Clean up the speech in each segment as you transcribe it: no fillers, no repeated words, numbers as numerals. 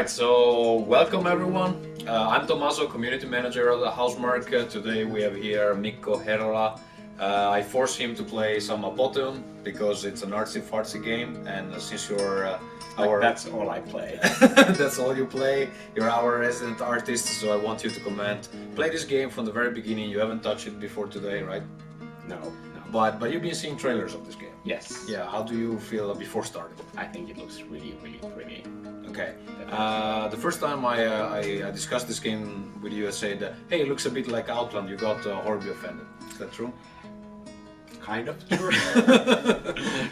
Alright, so welcome everyone. I'm Tommaso, community manager of the Housemarque. Today we have here Mikko Eerola. I forced him to play some Apotheon because it's an artsy-fartsy game, and since you're our... That's all I play. That's all you play. You're our resident artist, so I want you to comment. Play this game from the very beginning. You haven't touched it before today, right? No. But you've been seeing trailers of this game. Yes. Yeah, how do you feel before starting? I think it looks really pretty. Okay. The first time I discussed this game with you, I said, hey, it looks a bit like Outland. You got horribly offended. Is that true? Kind of true.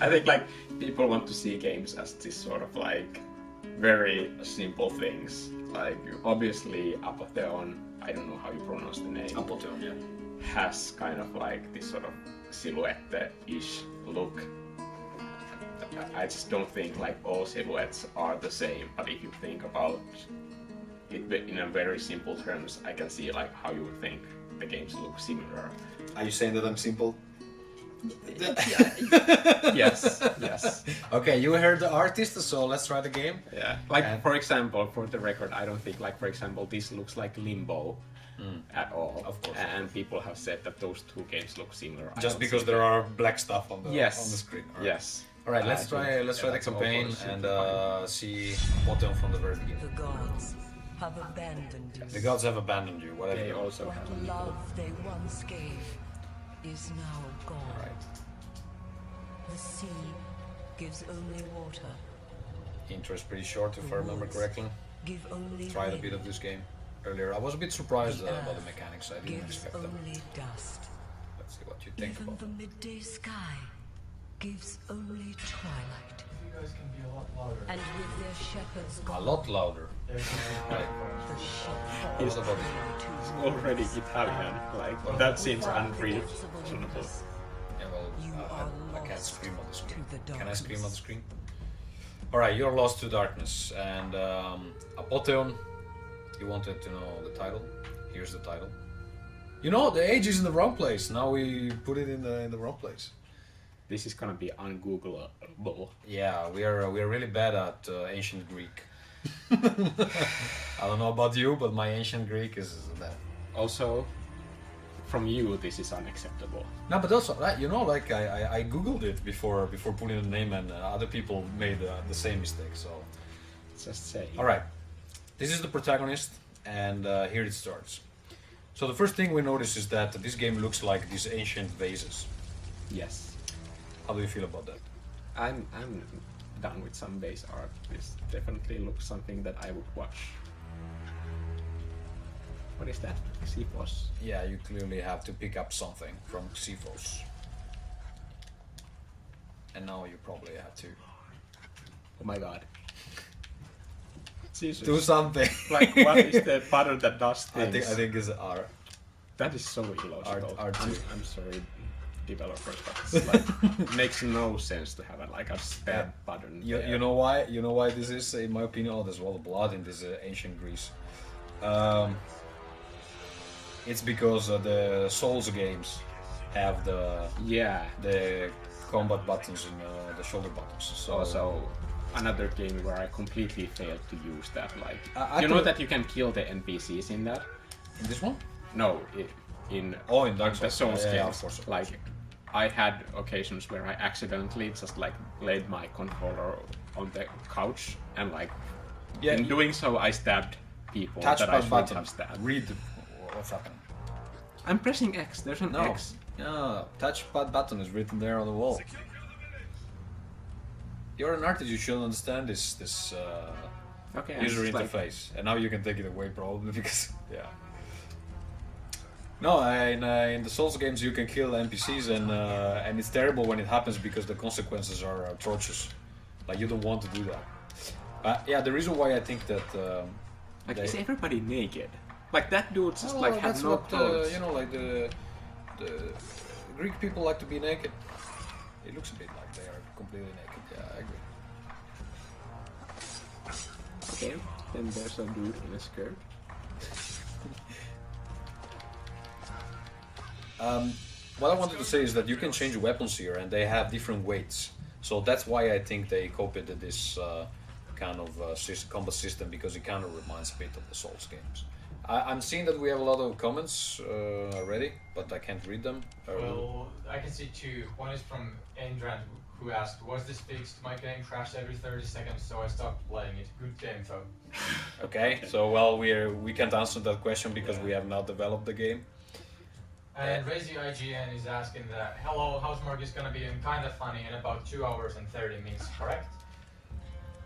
I think like people want to see games as this sort of like very simple things. Like obviously Apotheon, I don't know how you pronounce the name. Apotheon, yeah. Has kind of like this sort of silhouette-ish look. I just don't think like all silhouettes are the same, but if you think about it in a very simple terms, I can see like how you would think the games look similar. Are you saying that I'm simple? Yes. Okay, you heard the artist, so let's try the game. Yeah. Like for example, for the record, I don't think like for example this looks like Limbo at all. Of course. And people have said that those two games look similar. Just because there are black stuff on the screen. All right. Yes. All right, let's try the campaign and see Apotheon from the very beginning. The gods have abandoned you. The gods have abandoned you. Whatever. They also have What love they once gave is now gone. All right. The sea gives only water. Intro is pretty short, if I remember correctly. Give only Tried a wind. bit of this game earlier. I was a bit surprised about the mechanics. I didn't Gives expect them. only dust. Let's see what you think Even about the them. midday sky gives only twilight. You guys can be a lot louder. And with their shepherds A gone, lot louder. There's Right. the sheep He's fall about into already Italian. Like that seems unreasonable. Yeah, well, You I are can't lost scream on the screen. to the Can I scream on the darkness. screen? Alright, you're lost to darkness. And Apotheon, you wanted to know the title. Here's the title. You know, the age is in the wrong place. Now we put it in the wrong place. This is gonna be ungoogleable. Yeah, we are really bad at ancient Greek. I don't know about you, but my ancient Greek is that. Also, from you, this is unacceptable. No, but also, you know, like I googled it before putting the name, and other people made the same mistake. So, Just say. all right, this is the protagonist, and here it starts. So the first thing we notice is that this game looks like these ancient vases. Yes. How do you feel about that? I'm done with some base art. This definitely looks something that I would watch. What is that? Xephos? Yeah, you clearly have to pick up something from Xephos. And now you probably have to Oh my god. Jesus. do something. Like what is the button that does I things? think it's R. That is so illogical. R2. I'm sorry, developers, but it's like makes no sense to have like a stab button. there. You know why? You know why this is, in my opinion, oh, there's a lot of blood in this ancient Greece. It's because the Souls games have the combat buttons and the shoulder buttons. So Also, another game where I completely failed to use that. Like, I you know thought- that you can kill the NPCs in that? in this one? No, in Oh, in Dark the Souls. Souls Yeah, games. of course. Like, I had occasions where I accidentally just like laid my controller on the couch and like, Yeah, in you- doing so, I stabbed people that I Touchpad should button. have stabbed. Read what's happening. I'm pressing X. There's an No. X. Yeah, touchpad button is written there on the wall. You're an artist. You should understand this Okay. I'm user just, like, interface, and now you can take it away probably because yeah. No, in the Souls games you can kill NPCs and it's terrible when it happens because the consequences are atrocious. Like you don't want to do that. Yeah, the reason why I think that like, they- is everybody naked? Like that dude just Oh, like had that's no what clothes. you know, like the Greek people like to be naked. It looks a bit like they are completely naked. Yeah, I agree. Okay, then there's a dude in a skirt. What I wanted to say is that you can change weapons here, and they have different weights. So that's why I think they copied this kind of combat system because it kind of reminds a bit of the Souls games. I'm seeing that we have a lot of comments already, but I can't read them. Well, I can see two. One is from Endrand, who asked, "Was this fixed? My game crashed every 30 seconds, so I stopped playing it. Good game, though." Okay, so well, we can't answer that question because we have not developed the game. And Razy IGN is asking that, "Hello, Housemarque is gonna be in Kinda Funny in about 2 hours and 30 minutes, correct?"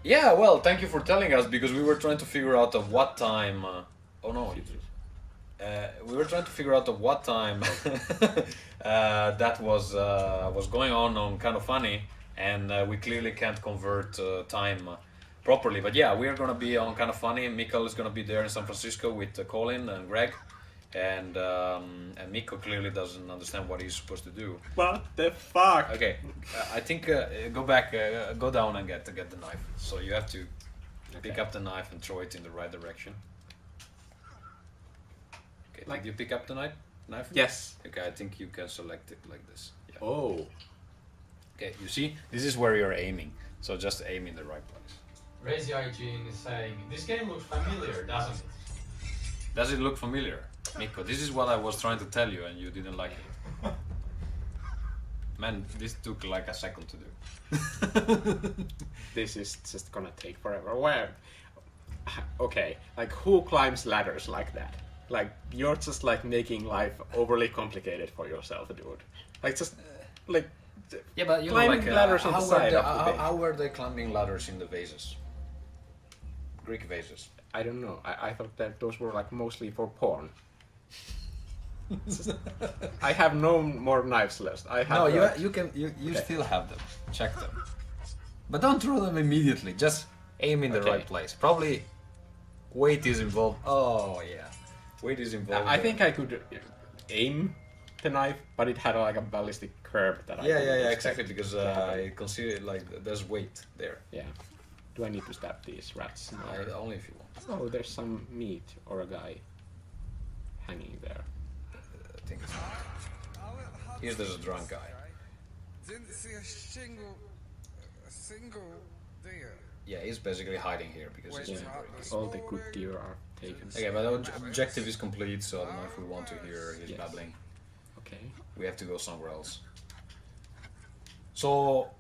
Yeah, well, thank you for telling us because we were trying to figure out at what time. Oh no, we were trying to figure out at what time that was going on Kind of Funny, and we clearly can't convert time properly. But yeah, we are gonna be on Kind of Funny. Mikko is gonna be there in San Francisco with Colin and Greg, and Mikko clearly doesn't understand what he's supposed to do. What the fuck? Okay, I think go back, go down and get the knife. So you have to pick up the knife and throw it in the right direction. Okay, Like- did you pick up the knife? Yes. Okay, I think you can select it like this. Yeah. Oh. Okay, you see, this is where you're aiming. So just aim in the right place. Razy IGN is saying, "This game looks familiar, doesn't it?" Does it look familiar? Mikko, this is what I was trying to tell you and you didn't like it. Man, this took like a second to do. This is just gonna take forever. Where? Okay, like who climbs ladders like that? Like you're just like making life overly complicated for yourself, dude. Like just like Yeah, but you know, climbing like, ladders on the side of the base. how were they climbing ladders in the vases? Greek vases. I don't know. I thought that those were like mostly for porn. I have no more knives left. I have. No, you still have them. Check them. But don't throw them immediately. Just aim in the Okay. right place. Probably weight is involved. Oh yeah, weight is involved. I think I could aim the knife, but it had like a ballistic curve that I. Yeah, couldn't expect exactly. Because to happen. I consider it like there's weight there. Yeah. Do I need to stab these rats? No. Only if you want. Oh, there's some meat or a guy hanging there. I think it's. Here's there's a drunk guy. Didn't see a single deer. Yeah, he's basically hiding here because he's Yeah. drinking. All the good deer are taken. Okay, but our objective is complete, so I don't know if we want to hear his Yes. babbling. Okay. We have to go somewhere else. So,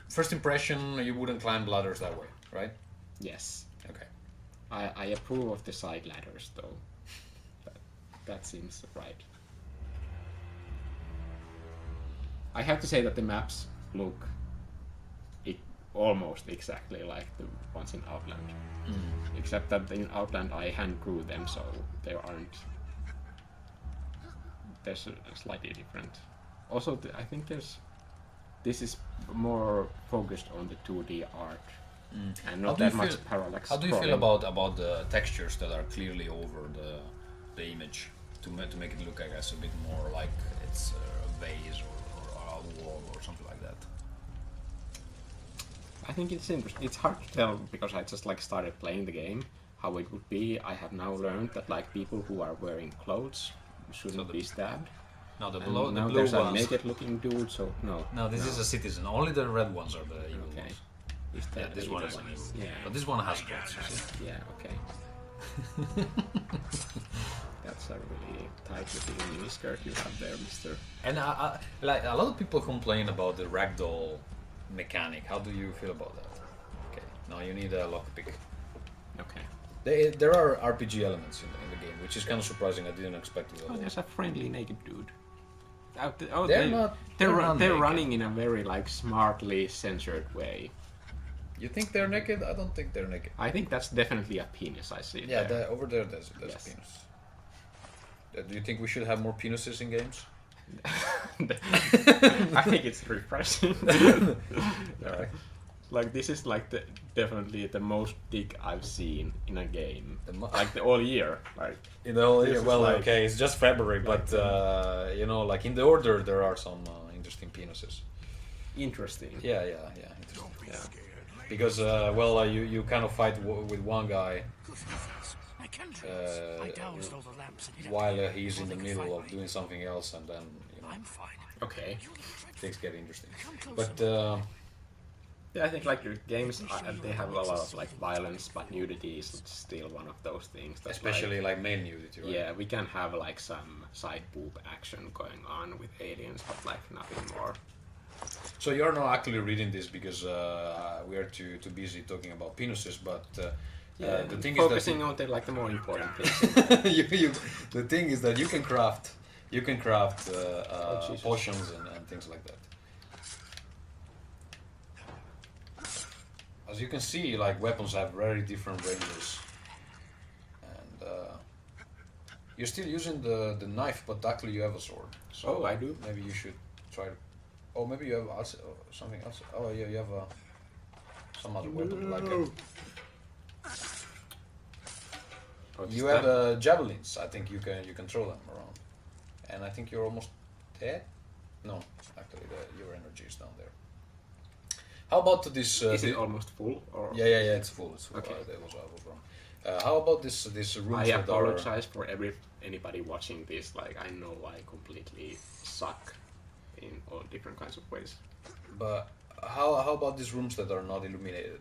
first impression, you wouldn't climb ladders that way, right? Yes. Okay. I approve of the side ladders though. That seems right. I have to say that the maps look almost exactly like the ones in Outland. Except that in Outland I hand drew them, so there aren't. There's a slightly different. Also, I think this is more focused on the 2D art and not that much parallax. How do you feel scrolling. about the textures that are clearly over the image to make it look, I guess, a bit more like it's a vase or a wall or something like that? I think it's interesting. It's hard to tell because I just like started playing the game how it would be. I have now learned that like people who are wearing clothes shouldn't be stabbed. No, the And blue now there's a ones. naked looking dude, so no. No, this is a citizen. Only the red ones are the evil Okay. ones. Is Yeah, that this the one evil is an one? evil. Yeah. But this one has guts, you see. Yeah, okay. That's a really tight little miniskirt you have there, mister. And like a lot of people complain about the ragdoll mechanic. How do you feel about that? Okay, now you need a lockpick. Okay. There are RPG elements in the game, which is kind of surprising. I didn't expect it at Oh, all. there's a friendly naked dude. They're not They're naked. running in a very like smartly censored way. You think they're naked? I don't think they're naked. I think that's definitely a penis. I see. Yeah, there. over there there's Yes. a penis. Do you think we should have more penises in games? I think it's refreshing. Alright. Like this is like definitely the most dick I've seen in a game, like the all year. Like In the whole This year, is well, like- okay, it's just February, but you know, like in the order, there are some interesting penises. interesting. Yeah, interesting. Yeah. Because you kind of fight with one guy while he's in the middle of doing something else, and then you know Okay. things get interesting. But Yeah, I think like your games, they have a lot of like violence, but nudity is still one of those things. That, Especially like male nudity, right? yeah, we can have like some side boob action going on with aliens, but like nothing more. So you're not actually reading this because we are too busy talking about penises, but the thing focusing is on the like the more important things. that the thing is that you can craft Jesus. potions and things like that. As you can see, like weapons have very different ranges, and you're still using the knife, but actually you have a sword. So Oh, I do? Maybe you should try. Oh, maybe you have something else. Oh yeah, you have some other weapon like a. You have javelins. I think you can throw them around, and I think you're almost dead. No, actually, your energy is down there. How about this? Is it almost full? Or? Yeah, it's full. It's full. Okay. I was wrong. How about this rooms I that apologize for anybody watching this. Like I know I completely suck in all different kinds of ways. But how about these rooms that are not illuminated?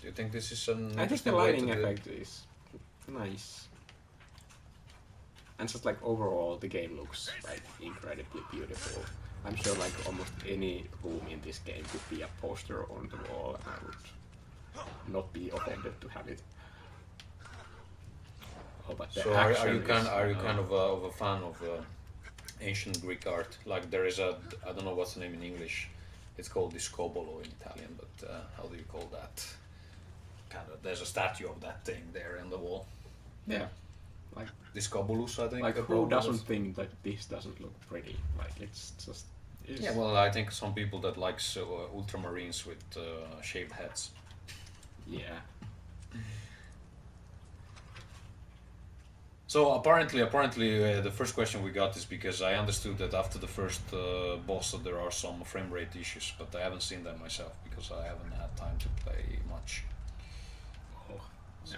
Do you think this is an I think the interesting way to lighting do it? effect is nice. And just like overall the game looks like incredibly beautiful. I'm sure like almost any room in this game could be a poster on the wall and I would not be offended to have it. Oh, but the So are action you kind is, of a fan of ancient Greek art? Like there is I don't know what's the name in English. It's called discobolo in Italian, but how do you call that? There's a statue of that thing there in the wall. yeah. Like Discobolus, I think. Like the who problem doesn't is. think that this doesn't look pretty? Like it's just. It's, Yeah, well, I think some people that likes ultramarines with shaved heads. Yeah. So apparently, the first question we got is because I understood that after the first boss that there are some frame rate issues, but I haven't seen them myself because I haven't had time to play much. Oh,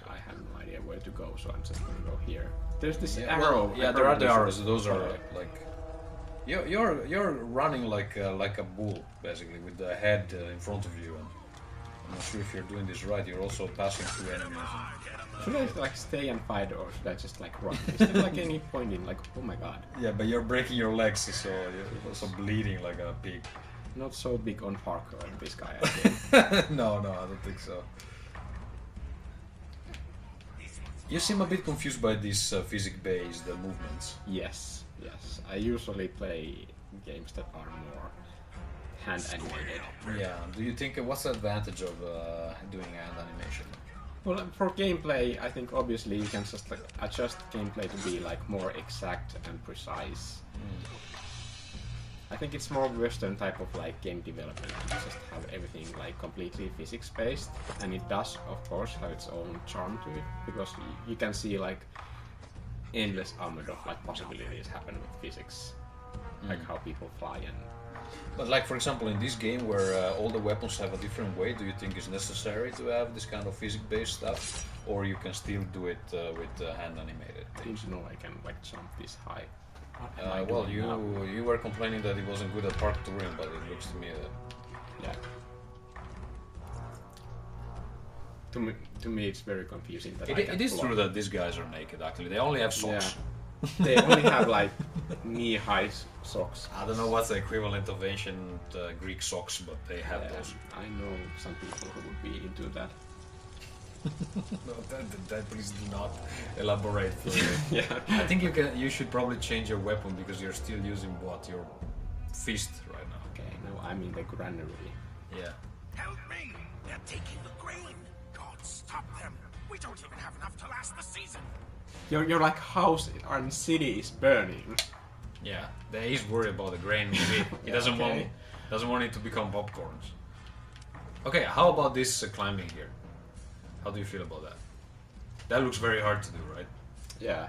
I have no idea where to go, so I'm just gonna go here. There's this Yeah, arrow. well, yeah, I there are the probably arrows. should Those are follow. like you're running like a bull basically with the head in front of you. And I'm not sure if you're doing this right. You're also passing through enemies. Should I like stay and fight, or should I just like run? Is there like any point in like, oh my god, Yeah, but you're breaking your legs, so you're also bleeding like a pig. not so big on parkour, this guy. I think. No, I don't think so. You seem a bit confused by these physics-based movements. Yes. I usually play games that are more hand animated. Yeah. Do you think what's the advantage of doing hand animation? Well, for gameplay, I think obviously you can just like adjust gameplay to be like more exact and precise. I think it's more Western type of like game development. You just have everything like completely physics based, and it does, of course, have its own charm to it because you can see like endless amount of like possibilities happen with physics, like how people fly and. But like for example in this game where all the weapons have a different weight, do you think it's necessary to have this kind of physics-based stuff, or you can still do it with hand animated I things? didn't know I can like jump this high. What am I Well, doing now? you were complaining that it wasn't good at park touring, but it looks to me that Yeah. To me, it's very confusing that it is true that these guys are naked. Actually, they only have socks. They only have like knee-high socks. I don't know what's the equivalent of ancient Greek socks, but they have Yeah, those. I know some people who would be into that. No, that please do not elaborate further. Yeah. I think you should probably change your weapon because you're still using your fist right now. Okay, now I'm in the granary. Yeah. Help me! They're taking the grain! God, stop them! We don't even have enough to last the season! Your like house and city is burning. Yeah. He's worried about the grain. He doesn't want it to become popcorns. Okay. How about this climbing here? How do you feel about that? That looks very hard to do, right? Yeah.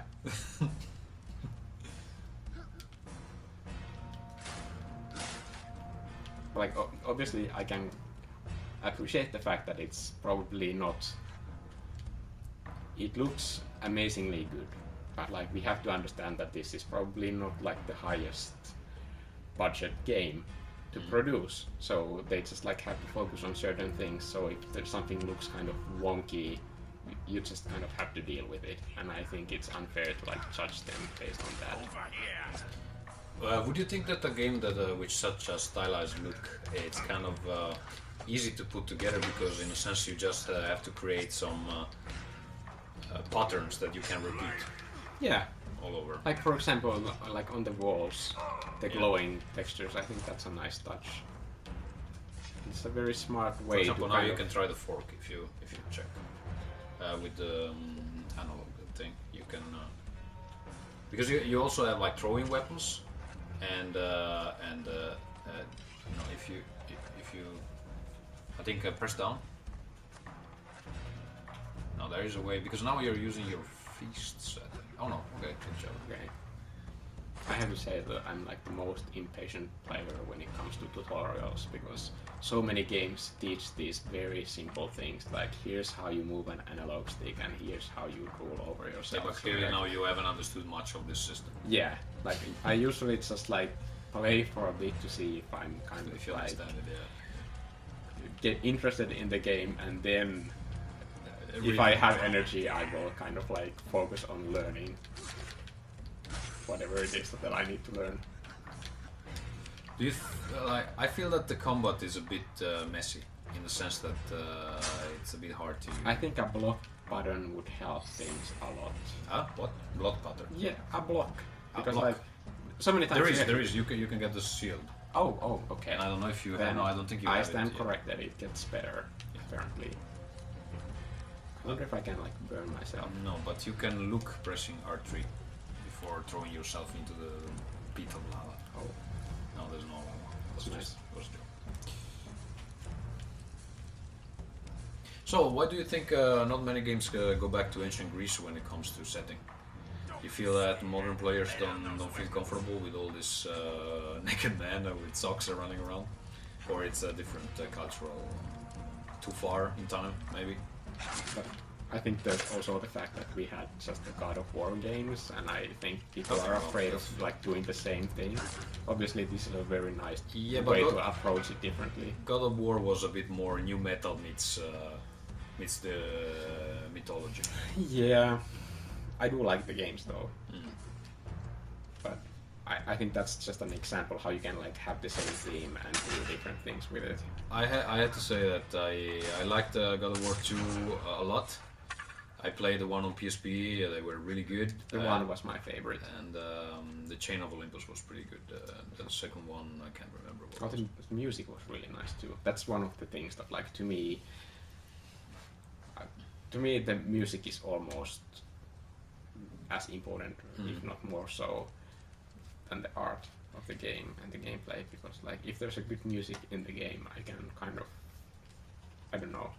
Like obviously I can appreciate the fact that it's probably not. It looks amazingly good, but like we have to understand that this is probably not like the highest budget game, to produce. So they just like have to focus on certain things. So if there's something looks kind of wonky, you just kind of have to deal with it. And I think it's unfair to like judge them based on that. Over here. Would you think that a game that with such a stylized look, it's kind of easy to put together because in a sense you just have to create some patterns that you can repeat Yeah. all over? Like for example, like on the walls, the glowing textures. I think that's a nice touch. It's a very smart For way example, to now kind you of can try the fork if you check with the analog thing. You can because you also have like throwing weapons, and you know if you I think press down. Now there is a way because now you're using your fists. I think. Oh no, okay, good job. Okay. I have to say that I'm like the most impatient player when it comes to tutorials because so many games teach these very simple things like here's how you move an analog stick and here's how you rule over Yeah, yourself. but clearly now you haven't understood much of this system. Yeah, like I usually just like play for a bit to see if I'm kind If of you like understand it, yeah. get interested in the game and then if Really- I have energy I will kind of like focus on learning whatever it is that I need to learn. Do you like? I feel that the combat is a bit messy in the sense that it's a bit hard to. I think a block button would help things a lot. Huh? What? Blood pattern? Yeah, a block. A Because block. like so many times There is. You can get the shield. Oh, okay. And I don't know if you. Then No, I don't think you I have stand it. corrected. It gets better, apparently. I wonder if I can like burn myself. No, but you can look pressing R3 before throwing yourself into the pit of lava. Oh, No, there's no lava. That's Just- nice. was a joke. So, why do you think not many games go back to ancient Greece when it comes to setting? You feel that modern players don't feel comfortable with all this naked men with socks running around, or it's a different cultural, too far in time maybe. but I think there's also the fact that we had just the God of War games, and I think people are afraid of like doing the same thing. Obviously, this is a very nice Yeah, but way God- to approach it differently. God of War was a bit more new metal meets the mythology. Yeah, I do like the games though, Mm. but I think that's just an example how you can like have the same theme and do different things with it. I had to say that I liked God of War 2 a lot. I played the one on PSP, they were really good. The one was my favorite. And the Chain of Olympus was pretty good. The second one, I can't remember what Oh, it was. the music was really nice too. That's one of the things that, like, to me, the music is almost as important, if not more so, than the art of the game and the gameplay. Because, like, if there's a good music in the game, I can kind of, I don't know,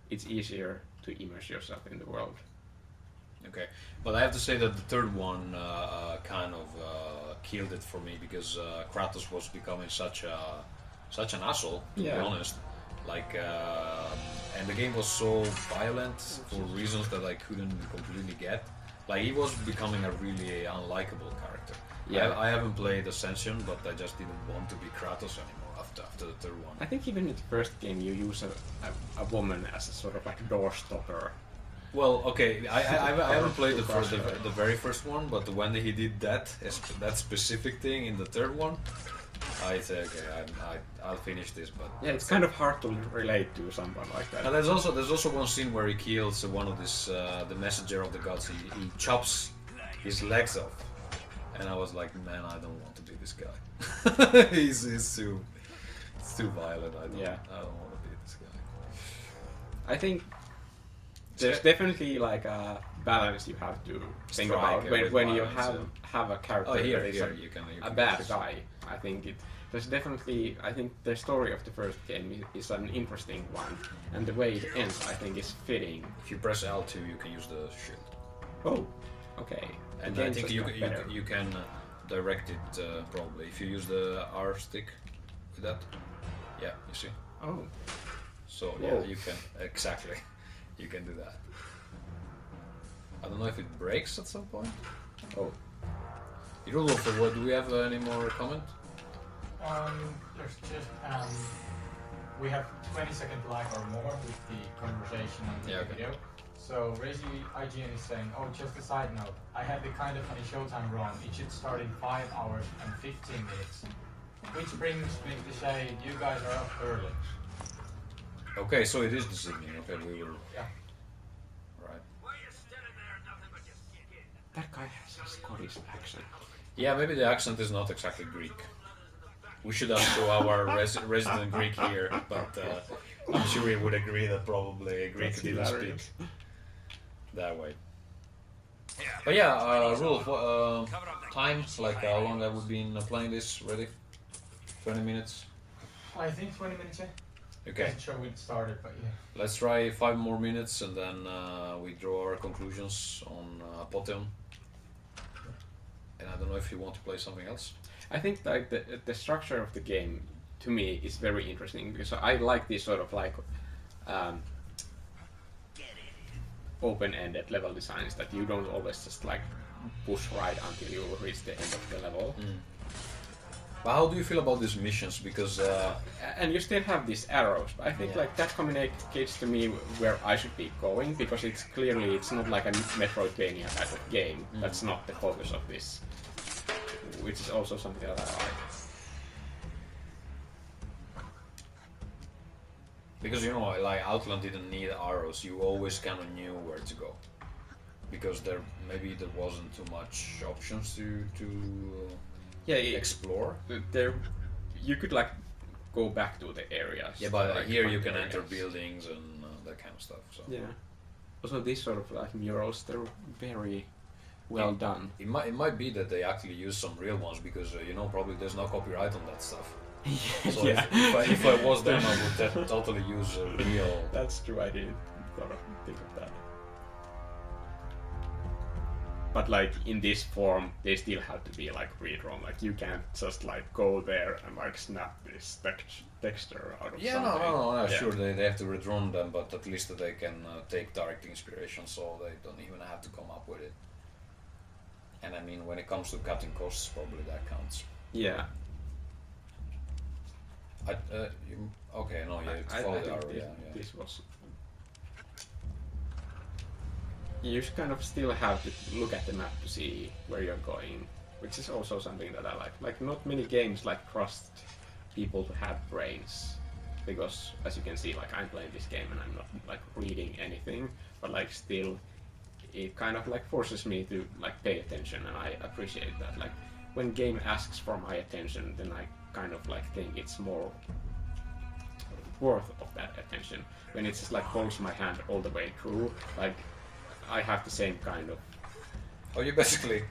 it's easier to immerse yourself in the world. Okay, but I have to say that the third one kind of killed it for me because Kratos was becoming such an asshole, to be Yeah. honest. Like, and the game was so violent for reasons that I couldn't completely get. Like, he was becoming a really unlikable character. Yeah. I haven't played Ascension, but I just didn't want to be Kratos anymore after the third one. I think even in the first game you use a woman as a sort of like door stopper. Well, okay, I haven't played the very first one, but when he did that specific thing in the third one, I said, okay, I'll finish this. But Yeah, it's kind of hard to relate to someone like that. and there's also one scene where he kills one of this the messenger of the gods. He chops his legs off, and I was like, man, I don't want to be this guy. he's too violent. I don't want to be this guy. I think there's definitely like a balance you have to think Strike about with when you violence, have a character Oh, here that is you can a bad guy. I think there's definitely, I think the story of the first game is an interesting one, and the way it ends I think is fitting. If you press L2, you can use the shield. Oh, okay. And The I game think just you got can, better. you can direct it probably if you use the R stick with that. Yeah, you see. Oh, So Whoa. yeah, you can exactly. You can do that. I don't know if it breaks at some point. oh. Eerola, what do we have any more comment? There's just we have 20-second lag or more with the conversation and the Yeah, okay. video. So Razy IGN is saying, oh, just a side note, I had the kind of funny showtime wrong. It should start in 5 hours and 15 minutes. Which brings me to say, you guys are up early. Okay, so it is the singing. Okay, we will. Yeah. Right. Why you standing there? Nothing but just kick in. That guy has a Scottish accent. Yeah, maybe the accent is not exactly Greek. We should ask to our resident Greek here, but I'm sure he would agree that probably Greek That's didn't hilarious. speak that way. But yeah, Rolf, time, like how long have we been playing this already? 20 minutes? I think 20 minutes, yeah. Okay, Doesn't show when it started, but yeah. let's try 5 more minutes and then we draw our conclusions on Apotheon. And I don't know if you want to play something else. I think like the structure of the game to me is very interesting because I like this sort of like open-ended level designs that you don't always just like push right until you reach the end of the level. But how do you feel about these missions? Because And you still have these arrows. But I think Yeah. like that communicates to me where I should be going because it's clearly it's not like a Metroidvania type of game. That's not the focus of this, which is also something that I like. Because you know, like Outland didn't need arrows. You always kind of knew where to go. Because there wasn't too much options to explore. There, you could like go back to the areas. Yeah, but like, here fun you can areas. enter buildings and that kind of stuff. So Yeah. Also, these sort of like murals, they're very well done. it might be that they actually use some real ones because you know probably there's no copyright on that stuff. So Yeah. if I was them, I would totally use a real. That's true. I didn't sort of think of that. But like in this form, they still have to be like redrawn. Like you can't just like go there and like snap this texture out of Yeah, something. no, Yeah. sure they have to redrawn them, but at least they can take direct inspiration, so they don't even have to come up with it. And I mean, when it comes to cutting costs, probably that counts. Yeah. Okay, no, yeah, it's I follow the think arrow, yeah. this was. You kind of still have to look at the map to see where you're going, which is also something that I like. Like, not many games like trust people to have brains, because as you can see, like I'm playing this game and I'm not like reading anything, but like still, it kind of like forces me to like pay attention, and I appreciate that. Like when game asks for my attention, then I kind of like think it's more worth of that attention. When it just like holds my hand all the way through, like I have the same kind of Oh, you basically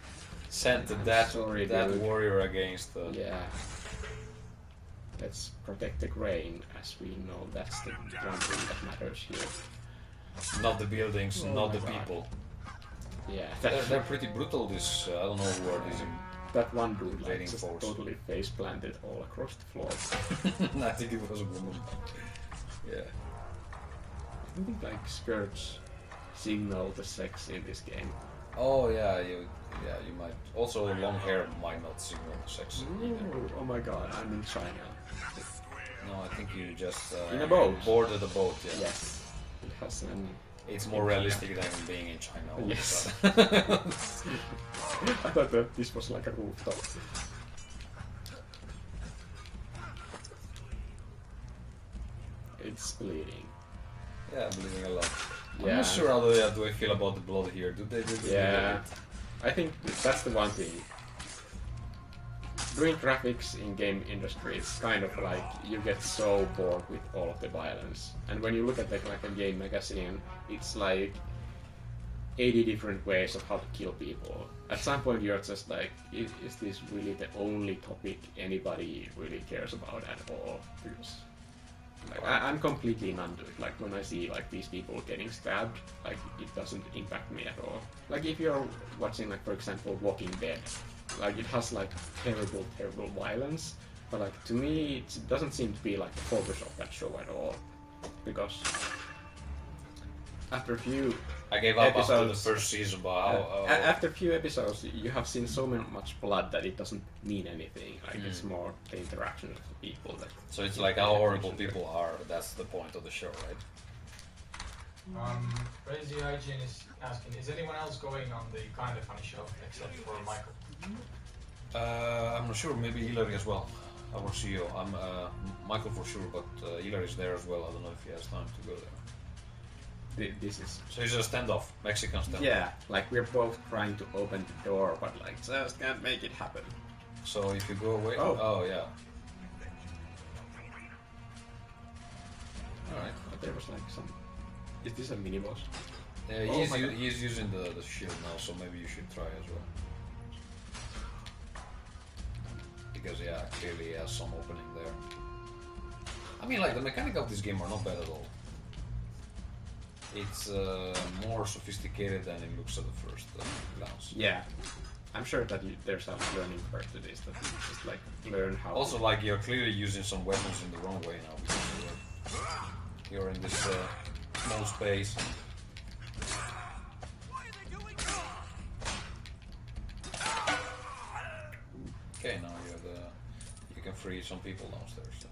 sent that sorry, that dude. warrior against the. yeah. Let's protect the grain, as we know that's the one thing that matters here. Not the buildings, Oh not my the God. people. Yeah, They're pretty brutal. This I don't know who are these. that one dude like Invading just force. totally face planted all across the floor. I think it was a woman. Yeah. I think like skirts signal the sex in this game. Oh yeah, you might. Also, long hair might not signal sex. either. Oh my god, I'm in China. No, I think you just In a boat. boarded the boat. Yeah. Yes, it has an. It's more realistic than being in China. all the Yes. time. I thought that this was like a rooftop. It's bleeding. Yeah, I'm bleeding a lot. I'm Yeah. not sure how do I feel about the blood here. Do they really Yeah, I think that's the one thing. Doing graphics in game industry, it's kind of like you get so bored with all of the violence. And when you look at like a game magazine, it's like 80 different ways of how to kill people. At some point you're just like, is this really the only topic anybody really cares about at all? Because like, I'm completely numb to it. Like when I see like these people getting stabbed, like it doesn't impact me at all. Like if you're watching like for example Walking Dead, like it has like terrible violence, but like to me it doesn't seem to be like the focus of that show at all. Because after a few I gave up after the episodes. first season, but how, After a few episodes, you have seen so much blood that it doesn't mean anything. Like it's more the interaction of the people that. so it's like how horrible people are. That's the point of the show, right? Crazy Hygiene is asking, is anyone else going on the kind of funny show except for Michael? I'm not sure. Maybe Hilary as well. Our CEO. I'm Michael for sure, but Hilary's there as well. I don't know if he has time to go there. This is. So it's a standoff, Mexican standoff. Yeah, like we're both trying to open the door, but like just can't make it happen. So if you go away, Oh. yeah. All right. But there was like some. Is this a mini boss? Yeah, Oh my God. he's using the shield now, so maybe you should try as well. Because yeah, clearly he has some opening there. I mean, like the mechanic of this game are not bad at all. It's more sophisticated than it looks at the first glance. Yeah, I'm sure that there's a learning curve to this. That you just like learn how. Also, like you're clearly using some weapons in the wrong way now because you're in this small space. Okay, now you can free some people downstairs. So.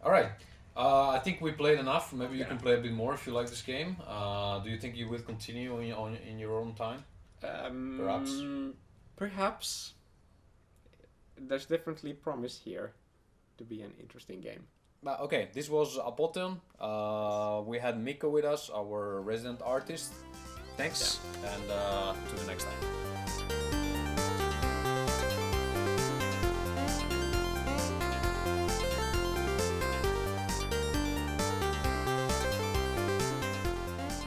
All right. I think we played enough. Maybe you can play a bit more if you like this game. Do you think you will continue in your own time? Perhaps. Perhaps. There's definitely promise here to be an interesting game. Okay, this was Apotheon. We had Mikko with us, our resident artist. Thanks, and to the next time.